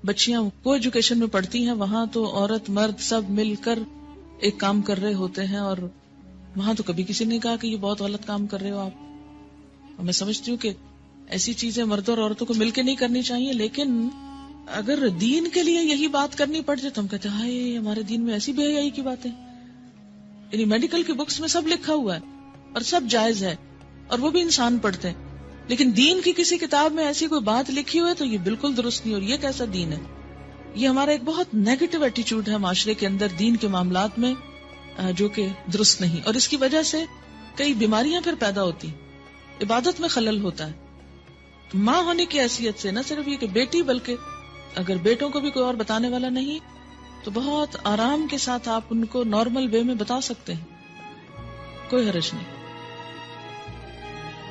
بچیاں کو ایجوکیشن میں پڑھتی ہیں وہاں تو عورت مرد سب مل کر ایک کام کر رہے ہوتے ہیں، اور وہاں تو کبھی کسی نے کہا کہ یہ بہت غلط کام کر رہے ہو آپ. اور میں سمجھتی ہوں کہ ایسی چیزیں مردوں اور عورتوں کو مل کے نہیں کرنی چاہیے، لیکن اگر دین کے لیے یہی بات کرنی پڑ جائے تو ہم کہتے ہیں ہائے ہمارے دین میں ایسی بے حیائی کی باتیں. یعنی میڈیکل کی بکس میں سب لکھا ہوا ہے اور سب جائز ہے اور وہ بھی انسان پڑھتے ہیں، لیکن دین کی کسی کتاب میں ایسی کوئی بات لکھی ہوئی ہے تو یہ بالکل درست نہیں. اور یہ کیسا دین ہے؟ یہ ہمارا ایک بہت نیگیٹو ایٹیچیوڈ ہے معاشرے کے اندر دین کے معاملات میں، جو کہ درست نہیں. اور اس کی وجہ سے کئی بیماریاں پھر پیدا ہوتی، عبادت میں خلل ہوتا ہے. ماں ہونے کی حیثیت سے نہ صرف یہ کہ بیٹی، بلکہ اگر بیٹوں کو بھی کوئی اور بتانے والا نہیں تو بہت آرام کے ساتھ آپ ان کو نارمل وے میں بتا سکتے ہیں، کوئی حرج نہیں.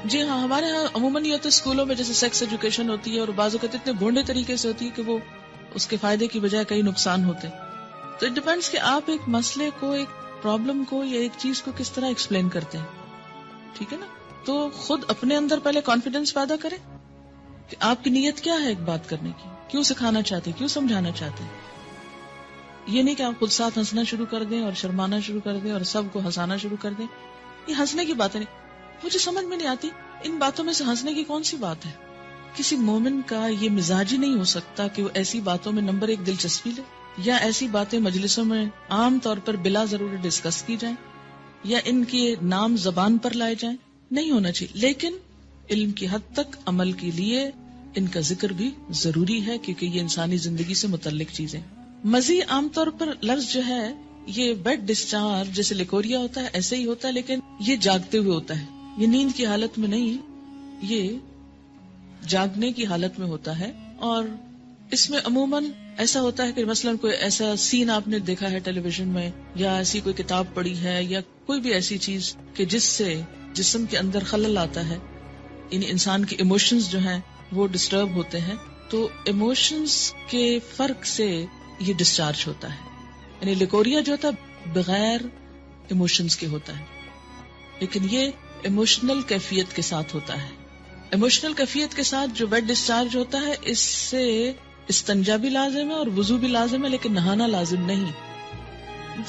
جی ہاں، ہمارے ہاں عموماً یہ تو اسکولوں میں جیسے سیکس ایجوکیشن ہوتی ہے اور بعض اوقات اتنے بھونڈے طریقے سے ہوتی ہے کہ وہ اس کے فائدے کی بجائے کئی نقصان ہوتے. تو اٹ ڈیپینڈس کہ آپ ایک مسئلے کو، ایک پرابلم کو یا ایک چیز کو کس طرح ایکسپلین کرتے ہیں. ٹھیک ہے نا؟ تو خود اپنے اندر پہلے کانفیڈینس پیدا کریں کہ آپ کی نیت کیا ہے ایک بات کرنے کی، کیوں سکھانا چاہتے، کیوں سمجھانا چاہتے ہیں. یہ نہیں کہ آپ خود ساتھ ہنسنا شروع کر دیں اور شرمانا شروع کر دیں اور سب کو ہنسانا شروع کر دیں. یہ ہنسنے کی باتیں نہیں، مجھے سمجھ میں نہیں آتی ان باتوں میں سے ہنسنے کی کون سی بات ہے. کسی مومن کا یہ مزاج ہی نہیں ہو سکتا کہ وہ ایسی باتوں میں نمبر ایک دلچسپی لے، یا ایسی باتیں مجلسوں میں عام طور پر بلا ضرور ڈسکس کی جائیں یا ان کے نام زبان پر لائے جائیں. نہیں ہونا چاہیے، لیکن علم کی حد تک عمل کے لیے ان کا ذکر بھی ضروری ہے کیونکہ یہ انسانی زندگی سے متعلق چیزیں. مزید عام طور پر لفظ جو ہے یہ ویٹ ڈسچارج جیسے لیکوریا ہوتا ہے ایسے ہی ہوتا ہے، لیکن یہ جاگتے ہوئے ہوتا ہے، یہ نیند کی حالت میں نہیں، یہ جاگنے کی حالت میں ہوتا ہے. اور اس میں عموماً ایسا ہوتا ہے کہ مثلاً کوئی ایسا سین آپ نے دیکھا ہے ٹیلی ویژن میں، یا ایسی کوئی کتاب پڑھی ہے، یا کوئی بھی ایسی چیز کہ جس سے جسم کے اندر خلل آتا ہے، یعنی انسان کے ایموشنز جو ہیں وہ ڈسٹرب ہوتے ہیں، تو ایموشنز کے فرق سے یہ ڈسچارج ہوتا ہے. یعنی لیکوریا جو ہوتا ہے بغیر ایموشنز کے ہوتا ہے، لیکن یہ ایموشنل کیفیت کے ساتھ ہوتا ہے. ایموشنل کیفیت کے ساتھ جو ویٹ ڈسچارج ہوتا ہے اس سے استنجا بھی لازم ہے اور وضو بھی لازم ہے، لیکن نہانا لازم نہیں.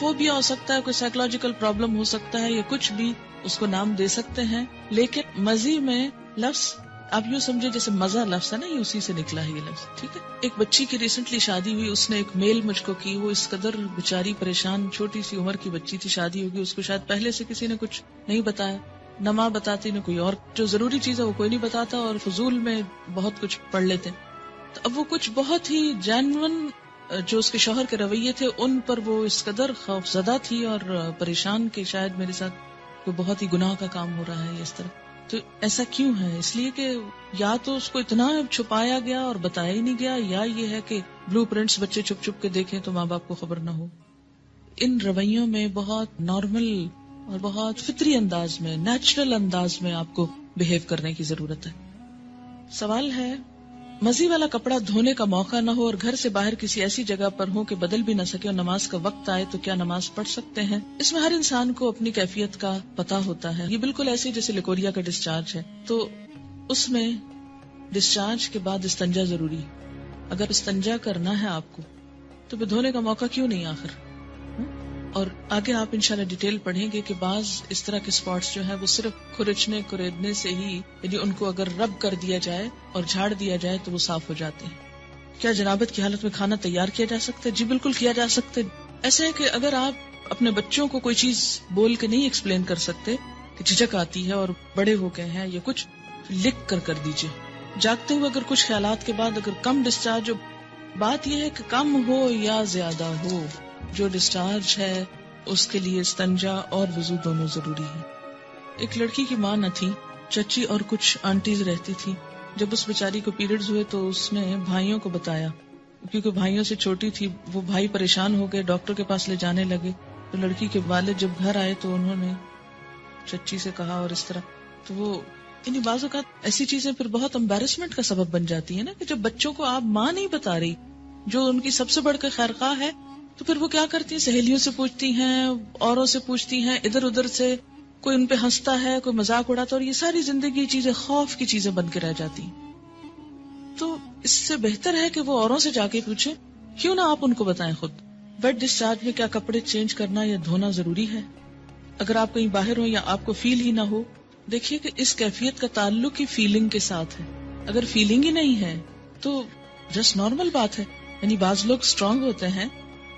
وہ بھی ہو سکتا ہے کوئی سائیکولوجیکل پرابلم ہو سکتا ہے یا کچھ بھی اس کو نام دے سکتے ہیں، لیکن مزی میں لفظ آپ یوں سمجھے جیسے مزہ لفظ ہے نا، یہ اسی سے نکلا ہے یہ لفظ. ٹھیک ہے، ایک بچی کی ریسنٹلی شادی ہوئی، اس نے ایک میل مجھ کو کی، وہ اس قدر بیچاری پریشان، چھوٹی سی عمر کی بچی تھی، شادی ہوگی، اس کو شاید پہلے سے کسی نے کچھ نہیں بتایا، نہ ماں بتاتی نہ کوئی اور، جو ضروری چیز ہے وہ کوئی نہیں بتاتا اور فضول میں بہت کچھ پڑھ لیتے. تو اب وہ کچھ بہت ہی جینون جو اس کے شوہر کے رویے تھے ان پر وہ اس قدر خوف زدہ تھی اور پریشان کہ شاید میرے ساتھ کوئی بہت ہی گناہ کا کام ہو رہا ہے اس طرح. تو ایسا کیوں ہے؟ اس لیے کہ یا تو اس کو اتنا چھپایا گیا اور بتایا ہی نہیں گیا، یا یہ ہے کہ بلو پرنٹس بچے چھپ چھپ کے دیکھیں تو ماں باپ کو خبر نہ ہو. ان رویوں میں بہت نارمل اور بہت فطری انداز میں، نیچرل انداز میں آپ کو بہیو کرنے کی ضرورت ہے. سوال ہے، مزی والا کپڑا دھونے کا موقع نہ ہو اور گھر سے باہر کسی ایسی جگہ پر ہو کہ بدل بھی نہ سکے اور نماز کا وقت آئے تو کیا نماز پڑھ سکتے ہیں؟ اس میں ہر انسان کو اپنی کیفیت کا پتہ ہوتا ہے. یہ بالکل ایسے جیسے لیکوریا کا ڈسچارج ہے، تو اس میں ڈسچارج کے بعد استنجا ضروری. اگر استنجا کرنا ہے آپ کو تو پھر دھونے کا موقع کیوں نہیں آخر؟ اور آگے آپ انشاءاللہ ڈیٹیل پڑھیں گے کہ بعض اس طرح کے سپاٹس جو ہیں وہ صرف کھرچنے کریدنے سے ہی، یعنی ان کو اگر رب کر دیا جائے اور جھاڑ دیا جائے تو وہ صاف ہو جاتے ہیں. کیا جنابت کی حالت میں کھانا تیار کیا جا سکتا ہے؟ جی بالکل کیا جا سکتا ہے. ایسا ہے کہ اگر آپ اپنے بچوں کو کوئی چیز بول کے نہیں ایکسپلین کر سکتے کہ جھجک آتی ہے اور بڑے ہو گئے ہیں یا کچھ، لکھ کر دیجئے. جاگتے ہوئے اگر کچھ خیالات کے بعد اگر کم ڈسچارج، بات یہ ہے کہ کم ہو یا زیادہ ہو، جو ڈسچارج ہے اس کے لیے استنجا اور وضو دونوں ضروری ہے. ایک لڑکی کی ماں نہ تھی، چچی اور کچھ آنٹیز رہتی تھی. جب اس بیچاری کو پیریڈز ہوئے تو اس نے بھائیوں کو بتایا، کیونکہ بھائیوں سے چھوٹی تھی. وہ بھائی پریشان ہو گئے، ڈاکٹر کے پاس لے جانے لگے. تو لڑکی کے والد جب گھر آئے تو انہوں نے چچی سے کہا اور اس طرح. تو وہ انہیں بعض اوقات ایسی چیزیں پھر بہت امبیرسمنٹ کا سبب بن جاتی ہیں نا، کہ جب بچوں کو آپ ماں نہیں بتا رہی جو ان کی سب سے بڑھ کے خیر خواہ ہے، تو پھر وہ کیا کرتی ہیں، سہیلیوں سے پوچھتی ہیں، اوروں سے پوچھتی ہیں، ادھر ادھر سے کوئی ان پہ ہنستا ہے، کوئی مذاق اڑاتا ہے، اور یہ ساری زندگی چیزیں خوف کی چیزیں بن کے رہ جاتی ہیں. تو اس سے بہتر ہے کہ وہ اوروں سے جا کے پوچھیں، کیوں نہ آپ ان کو بتائیں خود۔ ویٹ ڈسچارج میں کیا کپڑے چینج کرنا یا دھونا ضروری ہے؟ اگر آپ کہیں باہر ہو یا آپ کو فیل ہی نہ ہو، دیکھیے کہ اس کیفیت کا تعلق ہی فیلنگ کے ساتھ ہے۔ اگر فیلنگ ہی نہیں ہے تو جسٹ نارمل بات ہے، یعنی بعض لوگ اسٹرانگ ہوتے ہیں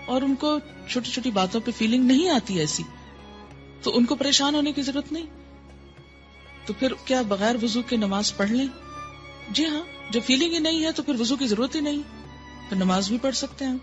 اور ان کو چھوٹی چھوٹی باتوں پہ فیلنگ نہیں آتی ایسی، تو ان کو پریشان ہونے کی ضرورت نہیں۔ تو پھر کیا بغیر وضو کے نماز پڑھ لیں؟ جی ہاں، جب فیلنگ ہی نہیں ہے تو پھر وضو کی ضرورت ہی نہیں، پھر نماز بھی پڑھ سکتے ہیں۔